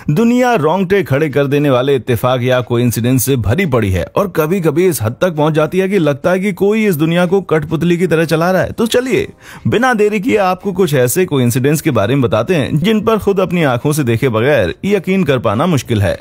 दुनिया रोंगटे खड़े कर देने वाले इत्तेफाक या कोइंसिडेंस से भरी पड़ी है और कभी कभी इस हद तक पहुंच जाती है कि लगता है कि कोई इस दुनिया को कठपुतली की तरह चला रहा है। तो चलिए बिना देरी किए आपको कुछ ऐसे कोइंसिडेंस के बारे में बताते हैं जिन पर खुद अपनी आंखों से देखे बगैर यकीन कर पाना मुश्किल है।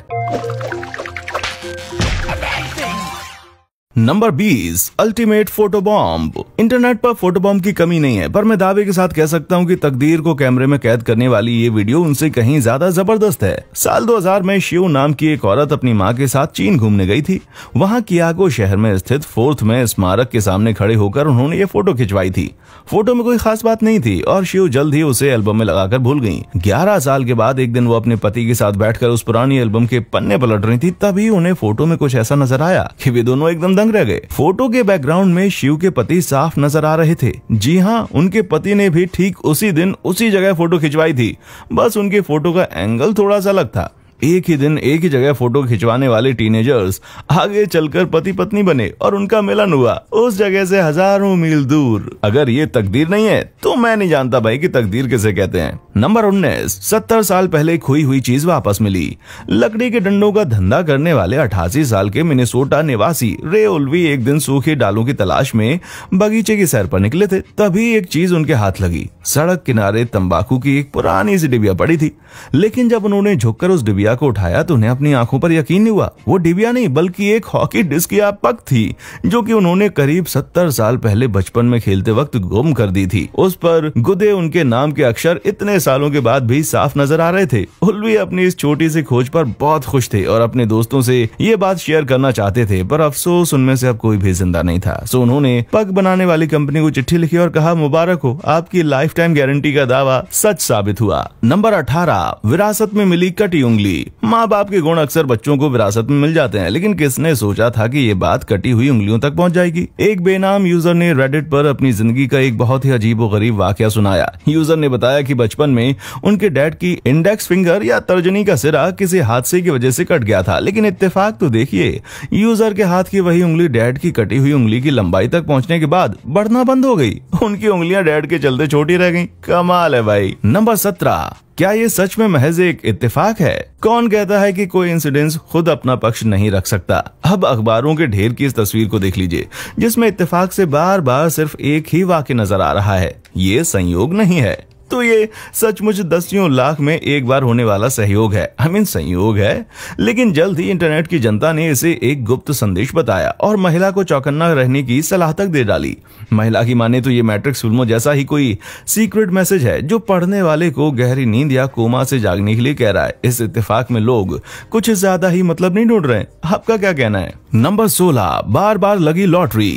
Number 20, ultimate photo bomb. Internet पर फोटो बॉम्ब की कमी नहीं है, पर मैं दावे के साथ कह सकता हूं कि तकदीर को कैमरे में कैद करने वाली ये वीडियो उनसे कहीं ज्यादा जबरदस्त है। साल 2000 में शिव नाम की एक औरत अपनी मां के साथ चीन घूमने गई थी। वहां कियागो शहर में स्थित फोर्थ में स्मारक के सामने खड़े होकर उन्होंने ये फोटो खिंचवाई थी। फोटो में कोई खास बात नहीं थी और शिव जल्द ही उसे एल्बम में लगाकर भूल गई। 11 साल के बाद एक दिन वो अपने पति के साथ बैठकर उस पुरानी एल्बम के पन्ने पलट रही थी, तभी उन्हें फोटो में कुछ ऐसा नजर आया कि वे दोनों एकदम रह गए। फोटो के बैकग्राउंड में शिव के पति साफ नजर आ रहे थे। जी हाँ, उनके पति ने भी ठीक उसी दिन उसी जगह फोटो खिंचवाई थी, बस उनके फोटो का एंगल थोड़ा सा अलग था। एक ही दिन एक ही जगह फोटो खिंचवाने वाले टीनेजर्स आगे चलकर पति पत्नी बने और उनका मिलन हुआ उस जगह से हजारों मील दूर। अगर ये तकदीर नहीं है तो मैं नहीं जानता भाई कि तकदीर किसे कहते हैं। नंबर 19, 70 साल पहले खोई हुई चीज वापस मिली। लकड़ी के डंडों का धंधा करने वाले 88 साल के मिनेसोटा निवासी रे ओल्वी एक दिन सूखे डालों की तलाश में बगीचे की सैर पर निकले थे। तभी एक चीज उनके हाथ लगी। सड़क किनारे तंबाकू की एक पुरानी सी डिबिया पड़ी थी, लेकिन जब उन्होंने झुककर उस डिबिया को उठाया तो उन्हें अपनी आंखों पर यकीन नहीं हुआ। वो डिबिया नहीं बल्कि एक हॉकी डिस्क या पक थी जो कि उन्होंने करीब 70 साल पहले बचपन में खेलते वक्त गुम कर दी थी। उस पर गुदे उनके नाम के अक्षर इतने सालों के बाद भी साफ नजर आ रहे थे। उल्वी अपनी इस छोटी सी खोज पर बहुत खुश थे और अपने दोस्तों से ये बात शेयर करना चाहते थे, पर अफसोस उनमें से अब कोई भी जिंदा नहीं था। सो उन्होंने पग बनाने वाली कंपनी को चिट्ठी लिखी और कहा, मुबारक हो, आपकी लाइफ टाइम गारंटी का दावा सच साबित हुआ। नंबर 18, विरासत में मिली कटी उंगली। माँ बाप के गुण अक्सर बच्चों को विरासत में मिल जाते हैं, लेकिन किसने सोचा था कि ये बात कटी हुई उंगलियों तक पहुंच जाएगी। एक बेनाम यूजर ने रेडिट पर अपनी जिंदगी का एक बहुत ही अजीब और गरीब वाकया सुनाया। यूजर ने बताया कि बचपन में उनके डैड की इंडेक्स फिंगर या तर्जनी का सिरा किसी हादसे की वजह से कट गया था, लेकिन इत्तेफाक तो देखिए, यूजर के हाथ की वही उंगली डैड की कटी हुई उंगली की लंबाई तक पहुंचने के बाद बढ़ना बंद हो गई। उनकी उंगलियां डैड के चलते छोटी रह गईं। कमाल है भाई। नंबर 17, क्या ये सच में महज एक इत्तेफाक है? कौन कहता है कि कोई इंसिडेंस खुद अपना पक्ष नहीं रख सकता? अब अखबारों के ढेर की इस तस्वीर को देख लीजिए जिसमें इत्तेफाक से बार बार सिर्फ एक ही वाक्य नजर आ रहा है। ये संयोग नहीं है, तो ये सचमुच दसियों लाख में एक बार होने वाला सहयोग है। संयोग है, लेकिन जल्द ही इंटरनेट की जनता ने इसे एक गुप्त संदेश बताया और महिला को चौकन्ना रहने की सलाह तक दे डाली। महिला की माने तो ये मैट्रिक्स फिल्मों जैसा ही कोई सीक्रेट मैसेज है जो पढ़ने वाले को गहरी नींद या कोमा से जागने के लिए कह रहा है। इस इत्तेफाक में लोग कुछ ज्यादा ही मतलब नहीं ढूंढ रहे। आपका क्या कहना है? नंबर 16, बार बार लगी लॉटरी।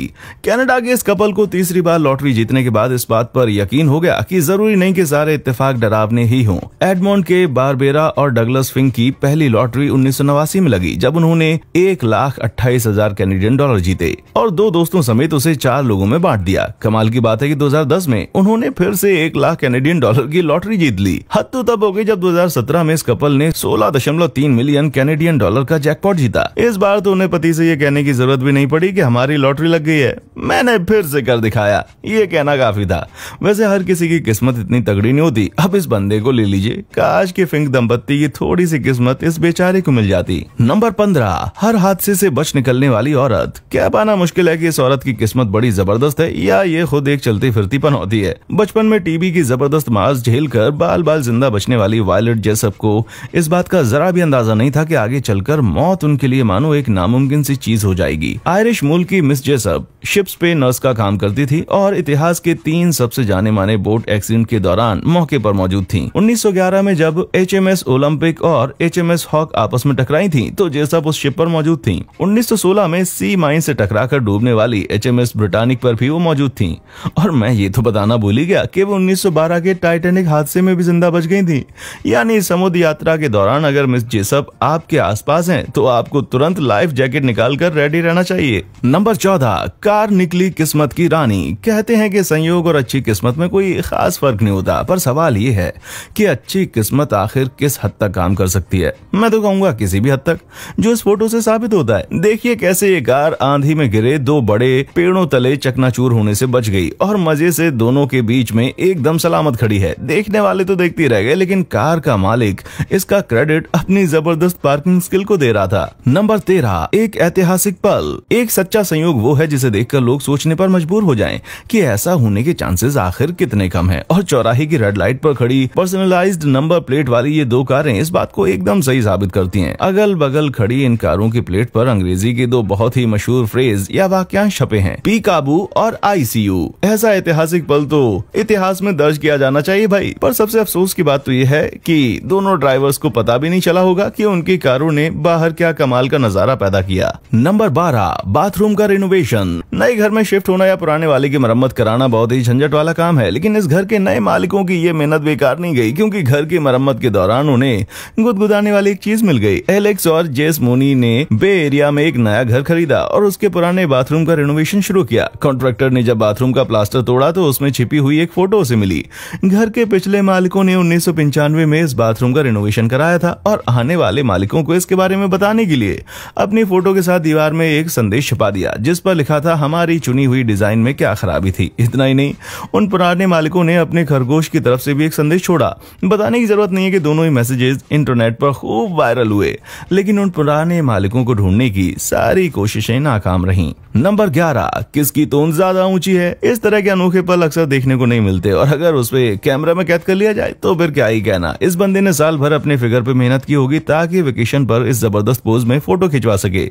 कनाडा के इस कपल को तीसरी बार लॉटरी जीतने के बाद इस बात पर यकीन हो गया कि जरूरी नहीं कि सारे इत्तेफाक डरावने ही हों। एडमोंड के बारबेरा और डगलस फिंक की पहली लॉटरी 1989 में लगी जब उन्होंने 1,28,000 कैनेडियन डॉलर जीते और 2 दोस्तों समेत उसे 4 लोगों में बांट दिया। कमाल की बात है कि 2010 में उन्होंने फिर से 1 लाख कैनेडियन डॉलर की लॉटरी जीत ली। हद तो तब हो गई जब 2017 में इस कपल ने 16.3 मिलियन कैनेडियन डॉलर का जैकपॉट जीता। इस बार तो उन्हें पति से ये कहने की जरूरत भी नहीं पड़ी कि हमारी लॉटरी लग गई है, मैंने फिर से कर दिखाया। ये कहना काफी था। वैसे हर किसी की किस्मत इतनी तगड़ी नहीं होती। अब इस बंदे को ले लीजिए, काश के फिंक दंपत्ति की थोड़ी सी किस्मत इस बेचारे को मिल जाती। नंबर 15, हर हादसे से बच निकलने वाली औरत। क्या पाना मुश्किल है कि इस औरत की किस्मत बड़ी जबरदस्त है या ये खुद एक चलती फिरती पनौती है। बचपन में टीबी की जबरदस्त मार झेलकर बाल बाल जिंदा बचने वाली वायलेट जेसप को इस बात का जरा भी अंदाजा नहीं था कि आगे चलकर मौत उनके लिए मानो एक नामुमकिन सी चीज हो जाएगी। आयरिश मूल की मिस जेसप शिप्स पे नर्स का काम करती थी और इतिहास के 3 सबसे जाने माने बोट एक्सीडेंट के दौरान मौके पर मौजूद थी। 1911 में जब HMS ओलंपिक और HMS हॉक आपस में टकराई थी तो जेसप उस शिप पर मौजूद थी। 1916 में सी माइन से टकराकर डूबने वाली HMS ब्रिटानिक पर भी वो मौजूद थी। और मैं ये तो बताना भूल ही गया कि वो 1912 के टाइटैनिक हादसे में भी जिंदा बच गई थी। यानी समुद्र यात्रा के दौरान अगर मिस जेसप आपके आसपास हैं तो आपको तुरंत लाइफ जैकेट निकालकर रेडी रहना चाहिए। नंबर 14, कार निकली किस्मत की रानी। कहते हैं कि संयोग और अच्छी किस्मत में कोई खास फर्क नहीं होता। होता, पर सवाल ये है कि अच्छी किस्मत आखिर किस हद तक काम कर सकती है। मैं तो कहूंगा किसी भी हद तक, जो इस फोटो से साबित होता है। देखिए कैसे ये कार आंधी में गिरे दो बड़े पेड़ों तले चकनाचूर होने से बच गई और मजे से दोनों के बीच में एकदम सलामत खड़ी है। देखने वाले तो देखते रह गए, लेकिन कार का मालिक इसका क्रेडिट अपनी जबरदस्त पार्किंग स्किल को दे रहा था। नंबर 13, एक ऐतिहासिक पल। एक सच्चा संयोग वो है जिसे देखकर लोग सोचने पर मजबूर हो जाएं कि ऐसा होने के चांसेस आखिर कितने कम हैं। और चौराहे की रेड लाइट पर खड़ी पर्सनलाइज्ड नंबर प्लेट वाली ये दो कारें इस बात को एकदम सही साबित करती हैं। अगल बगल खड़ी इन कारों की प्लेट पर अंग्रेजी के दो बहुत ही मशहूर फ्रेज या वाक्यांश छपे हैं, पी काबू और ICU। ऐसा ऐतिहासिक पल तो इतिहास में दर्ज किया जाना चाहिए भाई। पर सबसे अफसोस की बात तो ये है कि दोनों ड्राइवर्स को पता भी नहीं चला होगा कि उनकी कारों ने बाहर क्या कमाल का नजारा पैदा किया। नंबर 12, बाथरूम का रिनोवेशन। नए घर में शिफ्ट होना या पुराने वाले की मरम्मत कराना बहुत ही झंझट वाला काम है, लेकिन इस घर के नए मालिकों की ये मेहनत बेकार नहीं गई, क्योंकि घर की मरम्मत के दौरान उन्हें गुदगुदाने वाली एक चीज मिल गई। एलेक्स और जेस मोनी ने बे एरिया में एक नया घर खरीदा और उसके पुराने बाथरूम का रिनोवेशन शुरू किया। कॉन्ट्रैक्टर ने जब बाथरूम का प्लास्टर तोड़ा तो उसमें छिपी हुई एक फोटो उसे मिली। घर के पिछले मालिकों ने 1995 में इस बाथरूम का रिनोवेशन कराया था और आने वाले मालिकों को इसके बारे में बताने के लिए अपनी फोटो के साथ दीवार में एक संदेश छपा दिया, जिस पर लिखा था हमारी चुनी हुई डिजाइन में क्या खराबी थी। इतना ही नहीं, उन पुराने मालिकों ने अपने खरगोश की तरफ से भी एक संदेश छोड़ा। बताने की जरूरत नहीं है कि दोनों ही मैसेजेस इंटरनेट पर खूब वायरल हुए, लेकिन उन पुराने मालिकों को ढूंढने की सारी कोशिशें नाकाम रहीं। नंबर 11, किसकी तोंद ज्यादा ऊंची है। इस तरह के अनोखे पल अक्सर देखने को नहीं मिलते, और अगर उसपे कैमरा में कैद कर लिया जाए तो फिर क्या ही कहना। इस बंदे ने साल भर अपने फिगर पे मेहनत की होगी ताकि वेकेशन पर इस जबरदस्त पोज में फोटो खिंचवा सके।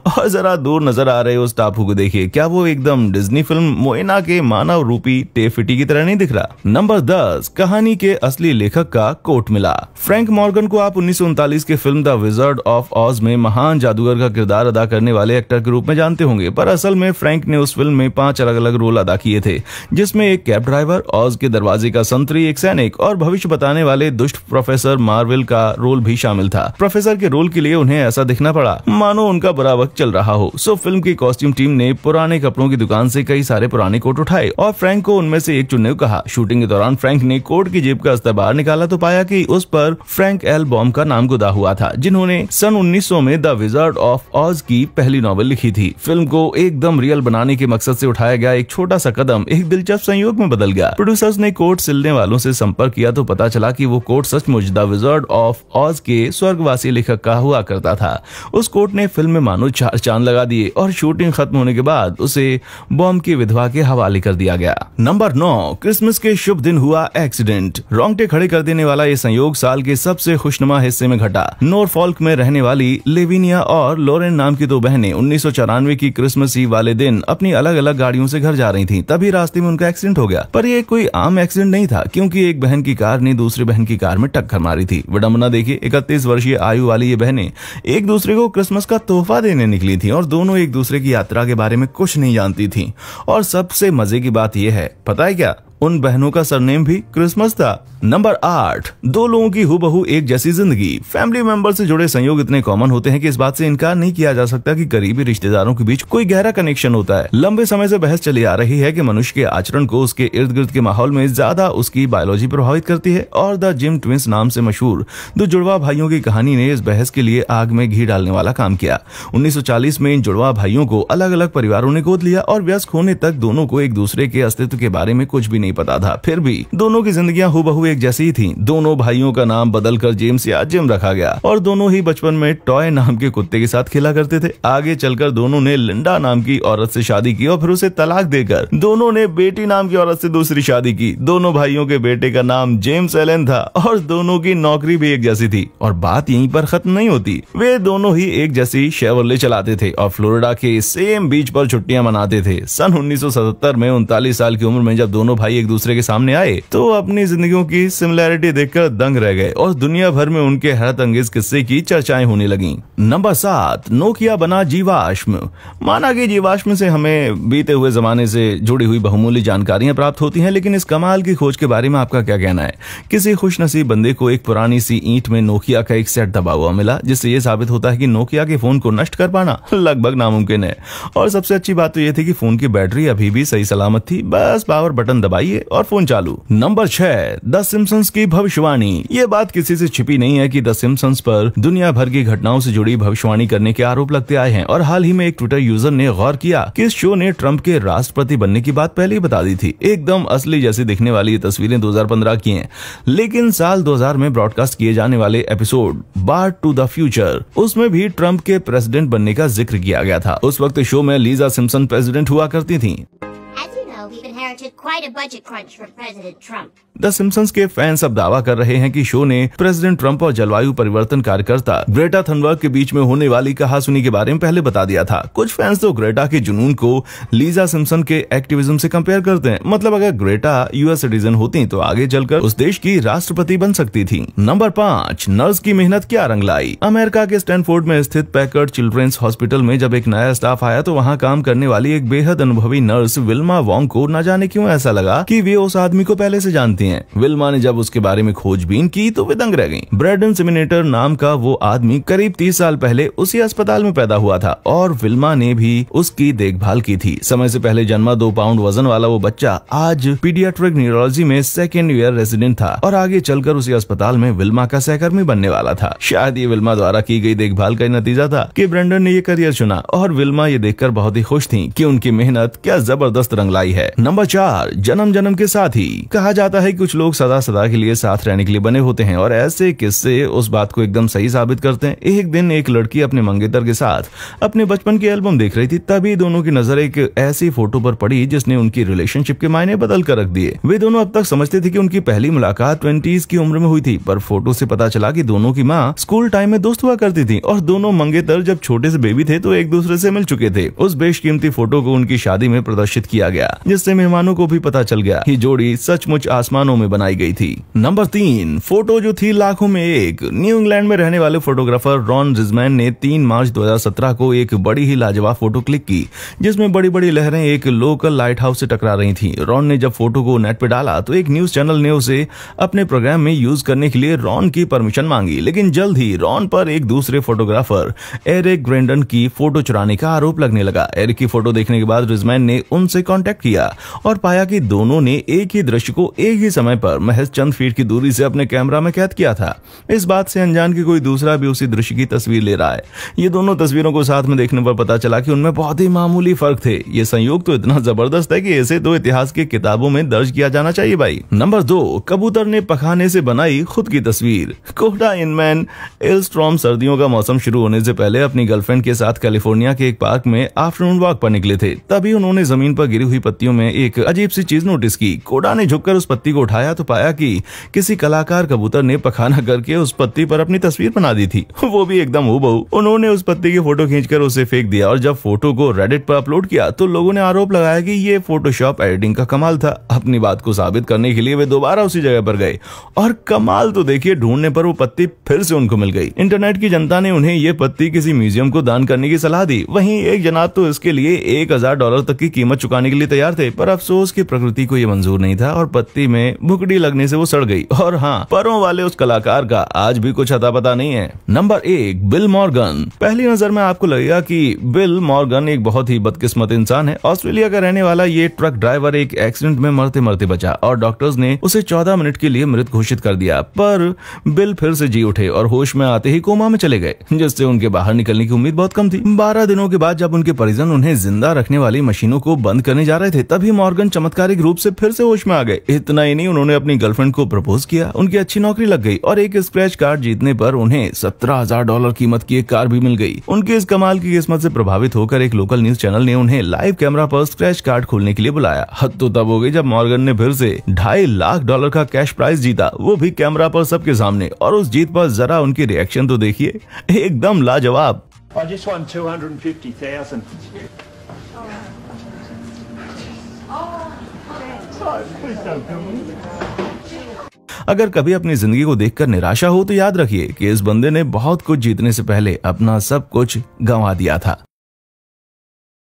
और जरा दूर नजर आ रहे उस टापू को देखिए, क्या वो एकदम डिज्नी फिल्म मोएना के मानव रूपी टेफिटी की तरह नहीं दिख रहा। नंबर 10, कहानी के असली लेखक का कोट मिला। फ्रैंक मॉर्गन को आप 1939 के फिल्म द विजर्ड ऑफ ऑज में महान जादूगर का किरदार अदा करने वाले एक्टर के रूप में जानते होंगे, पर असल में फ्रैंक ने उस फिल्म में 5 अलग अलग रोल अदा किए थे, जिसमें एक कैब ड्राइवर, ऑज के दरवाजे का संतरी, एक सैनिक और भविष्य बताने वाले दुष्ट प्रोफेसर मार्वेल का रोल भी शामिल था। प्रोफेसर के रोल के लिए उन्हें ऐसा दिखना पड़ा मानो उनका बुरा वक्त चल रहा हो। सो फिल्म की कॉस्ट्यूम टीम ने पुराने कपड़ों की दुकान से कई सारे पुराने कोट उठाए और फ्रैंक को उनमें से एक चुनने को कहा। शूटिंग के दौरान फ्रैंक ने कोट की जेब का अस्तर बाहर निकाला तो पाया कि उस पर फ्रैंक एल बॉम का नाम गुदा हुआ था, जिन्होंने सन 1900 में द विजर्ड ऑफ ऑज की पहली नॉवेल लिखी थी। फिल्म को एकदम रियल बनाने के मकसद से उठाया गया एक छोटा सा कदम एक दिलचस्प संयोग में बदल गया। प्रोड्यूसर्स ने कोट सिलने वालों से संपर्क किया तो पता चला कि वो कोट सचमुच द विजर्ड ऑफ ऑज के स्वर्गवासी लेखक का हुआ करता था। उस कोट ने फिल्म में मानो 4 चांद लगा दिए और शूटिंग खत्म होने के बाद उसे बॉम की विधवा के हवाले कर दिया गया। नंबर 9, क्रिसमस के शुभ दिन हुआ एक्सीडेंट। रोंगटे खड़े कर देने वाला ये संयोग साल के सबसे खुशनुमा हिस्से में घटा। नॉरफॉल्क में रहने वाली लेविनिया और लॉरेन नाम की 2 बहनें 1994 की क्रिसमस ईव वाले दिन अपनी अलग अलग गाड़ियों से घर जा रही थीं। तभी रास्ते में उनका एक्सीडेंट हो गया, पर ये कोई आम एक्सीडेंट नहीं था, क्योंकि एक बहन की कार ने दूसरी बहन की कार में टक्कर मारी थी। विडंबना देखिए, 31 वर्षीय आयु वाली ये बहनें एक दूसरे को क्रिसमस का तोहफा देने निकली थी और दोनों एक दूसरे की यात्रा के बारे में कुछ नहीं जानती थी। और सबसे मजे की बात यह है, पता है क्या, उन बहनों का सरनेम भी क्रिसमस था। नंबर 8, 2 लोगों की हूबहू एक जैसी जिंदगी। फैमिली मेंबर से जुड़े संयोग इतने कॉमन होते हैं कि इस बात से इनकार नहीं किया जा सकता कि करीबी रिश्तेदारों के बीच कोई गहरा कनेक्शन होता है। लंबे समय से बहस चली आ रही है कि मनुष्य के आचरण को उसके इर्द गिर्द के माहौल में ज्यादा उसकी बायोलॉजी प्रभावित करती है, और द जिम ट्विंस नाम से मशहूर 2 जुड़वा भाइयों की कहानी ने इस बहस के लिए आग में घी डालने वाला काम किया। 1940 में इन जुड़वा भाइयों को अलग अलग परिवारों ने गोद लिया और वयस्क होने तक दोनों को एक दूसरे के अस्तित्व के बारे में कुछ भी नहीं पता था। फिर भी दोनों की जिंदगियां हूबहू एक जैसी ही थीं। दोनों भाइयों का नाम बदलकर जेम्स या जिम रखा गया और दोनों ही बचपन में टॉय नाम के कुत्ते के साथ खेला करते थे। आगे चलकर दोनों ने लिंडा नाम की औरत से शादी की और फिर उसे तलाक देकर दोनों ने बेटी नाम की औरत से दूसरी शादी की। दोनों भाइयों के बेटे का नाम जेम्स एलन था और दोनों की नौकरी भी एक जैसी थी। और बात यहीं पर खत्म नहीं होती, वे दोनों ही एक जैसी शेवरले चलाते थे और फ्लोरिडा के सेम बीच पर छुट्टियां मनाते थे। सन 1977 में 39 साल की उम्र में जब दोनों भाई एक दूसरे के सामने आए तो अपनी जिंदगियों की सिमिलैरिटी देखकर दंग रह गए और दुनिया भर में उनके हैरत अंगेज किस्से की चर्चाएं होने लगीं। नंबर 7, नोकिया बना जीवाश्म। माना कि जीवाश्म से हमें बीते हुए जमाने से जुड़ी हुई बहुमूल्य जानकारियां प्राप्त होती हैं, लेकिन इस कमाल की खोज के बारे में आपका क्या कहना है? किसी खुशनसीब बंदे को एक पुरानी सी ईंट में नोकिया का एक सेट दबा हुआ मिला, जिससे यह साबित होता है कि नोकिया के फोन को नष्ट कर पाना लगभग नामुमकिन है। और सबसे अच्छी बात तो यह थी कि फोन की बैटरी अभी भी सही सलामत थी, बस पावर बटन दबाइए दबाइए और फोन चालू। नंबर 6, द सिम्पसंस की भविष्यवाणी। ये बात किसी से छिपी नहीं है कि द सिम्पसंस पर दुनिया भर की घटनाओं से जुड़ी भविष्यवाणी करने के आरोप लगते आए हैं और हाल ही में एक ट्विटर यूजर ने गौर किया कि इस शो ने ट्रंप के राष्ट्रपति बनने की बात पहले ही बता दी थी। एकदम असली जैसी दिखने वाली ये तस्वीरें 2015 की हैं, लेकिन साल 2000 में ब्रॉडकास्ट किए जाने वाले episode bar to the future, उसमें भी ट्रंप के प्रेसिडेंट बनने का जिक्र किया गया था। उस वक्त शो में लीजा सिम्पसन प्रेसिडेंट हुआ करती थीं। Quite a budget crunch for President Trump. The Simpsons के फैंस अब दावा कर रहे हैं कि शो ने प्रेसिडेंट ट्रंप और जलवायु परिवर्तन कार्यकर्ता ग्रेटा थनबर्ग के बीच में होने वाली कहासुनी के बारे में पहले बता दिया था। कुछ फैंस तो ग्रेटा के जुनून को लीजा सिम्पसन के एक्टिविज्म से कंपेयर करते हैं। मतलब अगर ग्रेटा यूएस सिटीजन होती तो आगे चलकर उस देश की राष्ट्रपति बन सकती थी। नंबर 5, नर्स की मेहनत क्या रंग लाई। अमेरिका के स्टैनफोर्ड में स्थित पैकर्ड चिल्ड्रेंस हॉस्पिटल में जब एक नया स्टाफ आया तो वहाँ काम करने वाली एक बेहद अनुभवी नर्स विल्मा वोंग को न जाने क्यों ऐसा लगा कि वे उस आदमी को पहले से जानती हैं। विल्मा ने जब उसके बारे में खोजबीन की तो वे दंग रह गईं। ब्रैडन सिमिनेटर नाम का वो आदमी करीब 30 साल पहले उसी अस्पताल में पैदा हुआ था और विल्मा ने भी उसकी देखभाल की थी। समय से पहले जन्मा 2 पाउंड वजन वाला वो बच्चा आज पीडियाट्रिक न्यूरोलॉजी में 2nd ईयर रेजिडेंट था और आगे चलकर उसी अस्पताल में विल्मा का सहकर्मी बनने वाला था। शायद ये विल्मा द्वारा की गई देखभाल का नतीजा था कि ब्रैंडन ने ये करियर चुना और विल्मा ये देखकर बहुत ही खुश थी कि उनकी मेहनत क्या जबरदस्त रंग लाई है। नंबर 4, जन्म जन्म के साथी। कहा जाता है कि कुछ लोग सदा सदा के लिए साथ रहने के लिए बने होते हैं और ऐसे किस्से उस बात को एकदम सही साबित करते हैं। एक दिन एक लड़की अपने मंगेतर के साथ अपने बचपन की एल्बम देख रही थी, तभी दोनों की नजर एक ऐसी फोटो पर पड़ी जिसने उनकी रिलेशनशिप के मायने बदल कर रख दिए। वे दोनों अब तक समझते थे कि उनकी पहली मुलाकात 20s की उम्र में हुई थी, पर फोटो से पता चला कि दोनों की माँ स्कूल टाइम में दोस्त हुआ करती थी और दोनों मंगेतर जब छोटे से बेबी थे तो एक दूसरे से मिल चुके थे। उस बेशकीमती फोटो को उनकी शादी में प्रदर्शित किया गया, जिससे मेहमानों को भी पता चल गया कि जोड़ी सचमुच आसमानों में बनाई गई थी। नंबर 3, फोटो जो थी लाखों में एक। न्यू इंग्लैंड में रहने वाले फोटोग्राफर रॉन रिजमैन ने 3 मार्च 2017 को एक बड़ी ही लाजवाब फोटो क्लिक की, जिसमें बड़ी बड़ी लहरें एक लोकल लाइट हाउस से टकरा रही थी। रॉन ने जब फोटो को नेट पे डाला तो एक न्यूज चैनल ने उसे अपने प्रोग्राम में यूज करने के लिए रॉन की परमिशन मांगी, लेकिन जल्द ही रॉन पर एक दूसरे फोटोग्राफर एरिक ग्रेंडन की फोटो चुराने का आरोप लगने लगा। एरिक की फोटो देखने के बाद रिजमैन ने उनसे कांटेक्ट किया और पाया कि दोनों ने एक ही दृश्य को एक ही समय पर महज चंद फीट की दूरी से अपने कैमरा में कैद किया था। इस बात से अनजान कि कोई दूसरा भी उसी दृश्य की तस्वीर ले रहा है। ये दोनों तस्वीरों को साथ में देखने पर पता चला कि उनमें बहुत ही मामूली फर्क थे। ये संयोग तो इतना जबरदस्त है कि इसे तो इतिहास की किताबों में दर्ज किया जाना चाहिए भाई। नंबर 2, कबूतर ने पखाने से बनाई खुद की तस्वीर। कोडा इनमैन एल्स्ट्रॉम सर्दियों का मौसम शुरू होने से पहले अपनी गर्लफ्रेंड के साथ कैलिफोर्निया के एक पार्क में आफ्टरनून वॉक पर निकले थे। तभी उन्होंने जमीन पर गिरी हुई पत्तियों में एक अजीब सी चीज नोटिस की। कोडा ने झुककर उस पत्ती को उठाया तो पाया कि किसी कलाकार कबूतर ने पखाना करके उस पत्ती पर अपनी तस्वीर बना दी थी, वो भी एकदम हूबहू। उन्होंने उस पत्ती की फोटो खींचकर उसे फेंक दिया और जब फोटो को रेडिट पर अपलोड किया तो लोगों ने आरोप लगाया कि ये फोटोशॉप एडिटिंग का कमाल था। अपनी बात को साबित करने के लिए वे दोबारा उसी जगह पर गए और कमाल तो देखिए, ढूंढने पर वो पत्ती फिर से उनको मिल गई। इंटरनेट की जनता ने उन्हें ये पत्ती किसी म्यूजियम को दान करने की सलाह दी। वहीं एक जनाब तो इसके लिए $1000 तक की कीमत चुकाने के लिए तैयार थे, पर अफसोस की प्रकृति को ये मंजूर नहीं था और पत्ती में भुकड़ी लगने से वो सड़ गई। और हाँ, परों वाले उस कलाकार का आज भी कुछ अता पता नहीं है। Number 1, bill Morgan. पहली नजर में आपको लगेगा कि बिल मॉर्गन एक बहुत ही बदकिस्मत इंसान है। ऑस्ट्रेलिया का रहने वाला ये ट्रक ड्राइवर एक एक्सीडेंट में मरते मरते बचा और डॉक्टर्स ने उसे 14 मिनट के लिए मृत घोषित कर दिया, पर बिल फिर से जी उठे और होश में आते ही कोमा में चले गए, जिससे उनके बाहर निकलने की उम्मीद बहुत कम थी। 12 दिनों के बाद जब उनके परिजन उन्हें जिंदा रखने वाली मशीनों को बंद करने जा रहे थे, तभी मॉर्गन चमत्कारिक रूप से फिर से होश में आ गए। इतना ही नहीं, उन्होंने अपनी गर्लफ्रेंड को प्रपोज किया, उनकी अच्छी नौकरी लग गई और एक स्क्रैच कार्ड जीतने पर उन्हें $17,000 कीमत की एक कार भी मिल गई। उनके इस कमाल की किस्मत से प्रभावित होकर एक लोकल न्यूज चैनल ने उन्हें लाइव कैमरा पर स्क्रैच कार्ड खोलने के लिए बुलाया। हद तो तब हो गई जब मॉर्गन ने फिर से $2.5 लाख का कैश प्राइज जीता, वो भी कैमरा पर सबके सामने। और उस जीत पर जरा उनकी रिएक्शन तो देखिए, एकदम लाजवाब। I just won 250,000. अगर कभी अपनी जिंदगी को देखकर निराशा हो तो याद रखिए कि इस बंदे ने बहुत कुछ जीतने से पहले अपना सब कुछ गंवा दिया था।